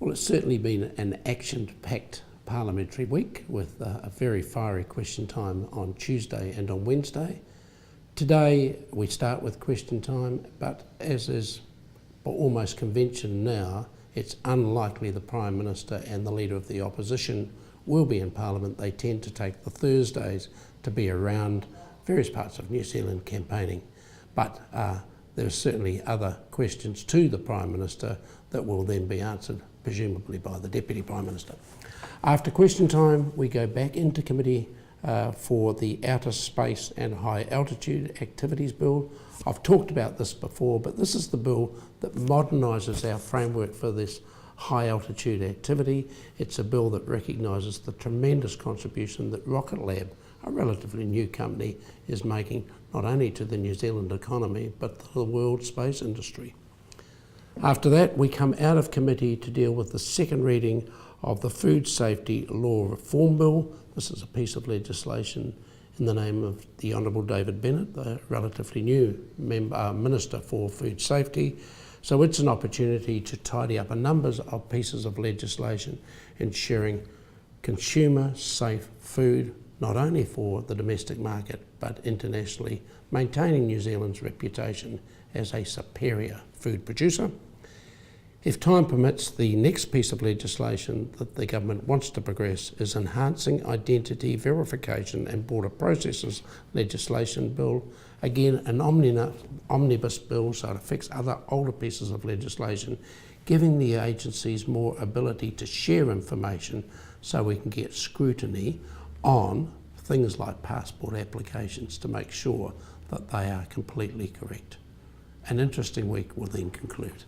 Well, it's certainly been an action-packed parliamentary week with a very fiery question time on Tuesday and on Wednesday. Today we start with question time, but as is almost convention now, it's unlikely the Prime Minister and the Leader of the Opposition will be in Parliament. They tend to take the Thursdays to be around various parts of New Zealand campaigning. But there are certainly other questions to the Prime Minister that will then be answered, presumably by the Deputy Prime Minister. After question time, we go back into committee for the Outer Space and High Altitude Activities Bill. I've talked about this before, but this is the bill that modernises our framework for this high altitude activity. It's a bill that recognises the tremendous contribution that Rocket Lab, a relatively new company, is making not only to the New Zealand economy but to the world space industry. After that, we come out of committee to deal with the second reading of the Food Safety Law Reform Bill. This is a piece of legislation in the name of the Hon David Bennett, the relatively new Minister for Food Safety. So it's an opportunity to tidy up a number of pieces of legislation ensuring consumer safe food, not only for the domestic market but internationally, maintaining New Zealand's reputation as a superior food producer. If time permits, the next piece of legislation that the government wants to progress is enhancing identity verification and border processes legislation bill. Again, an omnibus bill, so it affects other older pieces of legislation, giving the agencies more ability to share information so we can get scrutiny on things like passport applications to make sure that they are completely correct. An interesting week will then conclude.